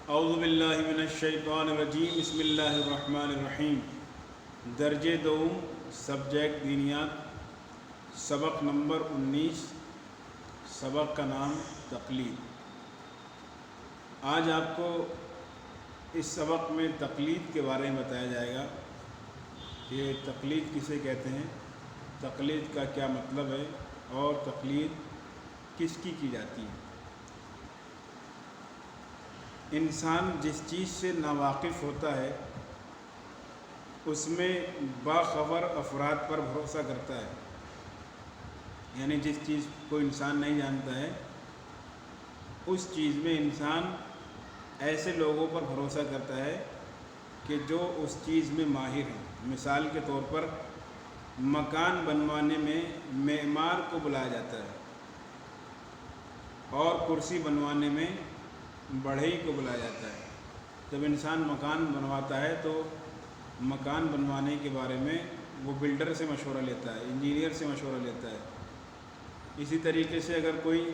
اعوذ باللہ من الشیطان الرجیم بسم اللہ الرحمن الرحیم۔ درجہ دوم سبجیکٹ دینیات، سبق نمبر 19، سبق کا نام تقلید۔ آج آپ کو اس سبق میں تقلید کے بارے میں بتایا جائے گا کہ تقلید کسے کہتے ہیں، تقلید کا کیا مطلب ہے اور تقلید کس کی جاتی ہے۔ انسان جس چیز سے ناواقف ہوتا ہے اس میں باخبر افراد پر بھروسہ کرتا ہے، یعنی جس چیز کو انسان نہیں جانتا ہے اس چیز میں انسان ایسے لوگوں پر بھروسہ کرتا ہے کہ جو اس چیز میں ماہر ہیں۔ مثال کے طور پر مکان بنوانے میں معمار کو بلایا جاتا ہے اور کرسی بنوانے میں بڑھئی کو بلایا جاتا ہے۔ جب انسان مکان بنواتا ہے تو مکان بنوانے کے بارے میں وہ بلڈر سے مشورہ لیتا ہے، انجینئر سے مشورہ لیتا ہے۔ اسی طریقے سے اگر کوئی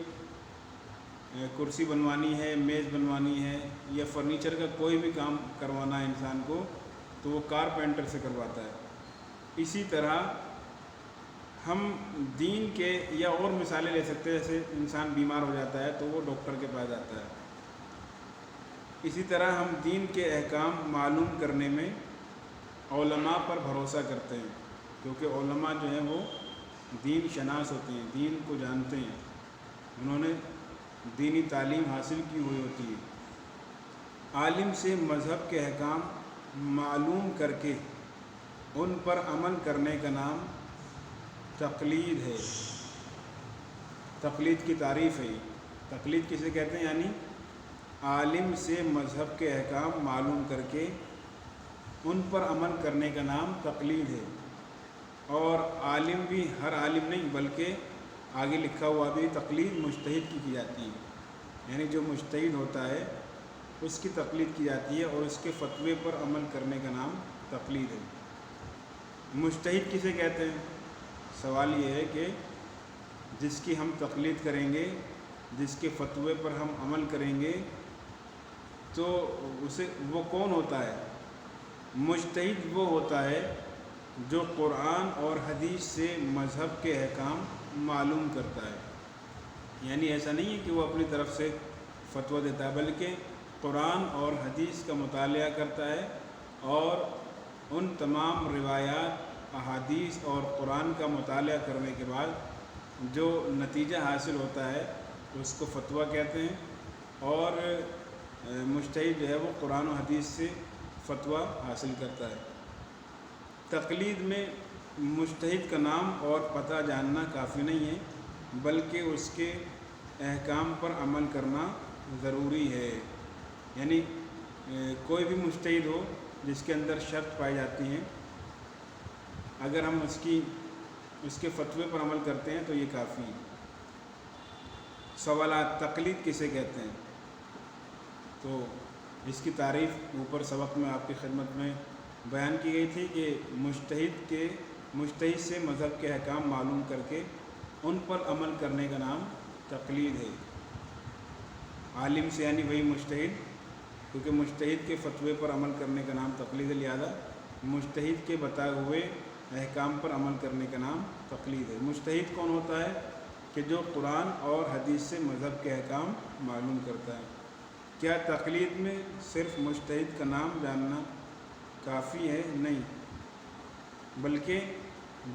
کرسی بنوانی ہے، میز بنوانی ہے یا فرنیچر کا کوئی بھی کام کروانا ہے انسان کو تو وہ کارپینٹر سے کرواتا ہے۔ اسی طرح ہم دین کے یا اور مثالیں لے سکتے ہیں، جیسے انسان بیمار ہو جاتا ہے تو وہ ڈاکٹر کے پاس جاتا ہے۔ اسی طرح ہم دین کے احکام معلوم کرنے میں علماء پر بھروسہ کرتے ہیں، کیونکہ علماء جو ہیں وہ دین شناس ہوتے ہیں، دین کو جانتے ہیں، انہوں نے دینی تعلیم حاصل کی ہوئی ہوتی ہے۔ عالم سے مذہب کے احکام معلوم کر کے ان پر عمل کرنے کا نام تقلید ہے۔ تقلید کی تعریف ہے۔ تقلید کسے کہتے ہیں؟ یعنی عالم سے مذہب کے احکام معلوم کر کے ان پر عمل کرنے کا نام تقلید ہے۔ اور عالم بھی ہر عالم نہیں بلکہ آگے لکھا ہوا بھی تقلید مجتہد کی جاتی ہے، یعنی جو مجتہد ہوتا ہے اس کی تقلید کی جاتی ہے اور اس کے فتوے پر عمل کرنے کا نام تقلید ہے۔ مجتہد کسے کہتے ہیں؟ سوال یہ ہے کہ جس کی ہم تقلید کریں گے، جس کے فتوے پر ہم عمل کریں گے تو وہ کون ہوتا ہے؟ مجتہد وہ ہوتا ہے جو قرآن اور حدیث سے مذہب کے احکام معلوم کرتا ہے۔ یعنی ایسا نہیں ہے کہ وہ اپنی طرف سے فتویٰ دیتا ہے، بلکہ قرآن اور حدیث کا مطالعہ کرتا ہے اور ان تمام روایات، احادیث اور قرآن کا مطالعہ کرنے کے بعد جو نتیجہ حاصل ہوتا ہے اس کو فتویٰ کہتے ہیں۔ اور مجتہد جو ہے وہ قرآن و حدیث سے فتویٰ حاصل کرتا ہے۔ تقلید میں مجتہد کا نام اور پتہ جاننا کافی نہیں ہے بلکہ اس کے احکام پر عمل کرنا ضروری ہے۔ یعنی کوئی بھی مجتہد ہو جس کے اندر شرط پائی جاتی ہیں، اگر ہم اس کے فتوے پر عمل کرتے ہیں تو یہ کافی ہے۔ سوالات: تقلید کسے کہتے ہیں؟ تو اس کی تعریف اوپر سبق میں آپ کی خدمت میں بیان کی گئی تھی کہ مجتہد سے مذہب کے احکام معلوم کر کے ان پر عمل کرنے کا نام تقلید ہے۔ عالم سے یعنی وہی مجتہد، کیونکہ مجتہد کے فتوے پر عمل کرنے کا نام تقلید ہے، لہذا مجتہد کے بتائے ہوئے احکام پر عمل کرنے کا نام تقلید ہے۔ مجتہد کون ہوتا ہے؟ کہ جو قرآن اور حدیث سے مذہب کے احکام معلوم کرتا ہے۔ کیا تقلید میں صرف مجتہد کا نام جاننا کافی ہے؟ نہیں، بلکہ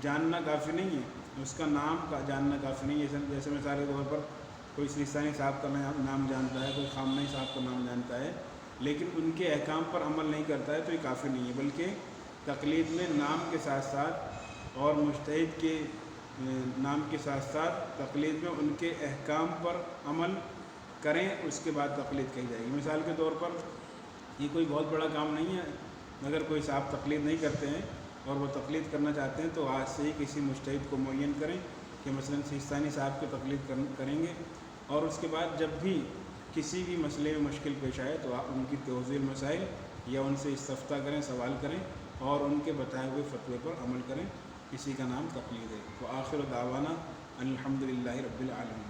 جاننا کافی نہیں ہے، اس کا نام جاننا کافی نہیں ہے۔ جیسے مثال کے طور پر کوئی سیستانی صاحب کا نام جانتا ہے، کوئی خامنئی صاحب کا نام جانتا ہے، لیکن ان کے احکام پر عمل نہیں کرتا ہے تو یہ کافی نہیں ہے، بلکہ تقلید میں نام کے ساتھ ساتھ اور مجتہد کے نام کے ساتھ ساتھ تقلید میں ان کے احکام پر عمل کریں، اس کے بعد تقلید کہی جائے گی۔ مثال کے طور پر یہ کوئی بہت بڑا کام نہیں ہے، اگر کوئی صاحب تقلید نہیں کرتے ہیں اور وہ تقلید کرنا چاہتے ہیں تو آج سے ہی کسی مجتہد کو معین کریں کہ مثلاً سیستانی صاحب کی تقلید کریں گے، اور اس کے بعد جب بھی کسی بھی مسئلے میں مشکل پیش آئے تو آپ ان کی توضیح المسائل یا ان سے استفتاء کریں، سوال کریں اور ان کے بتائے ہوئے فتوے پر عمل کریں، اسی کا نام تقلید ہے۔ وآخر دعوانا الحمدللہ رب العالمین۔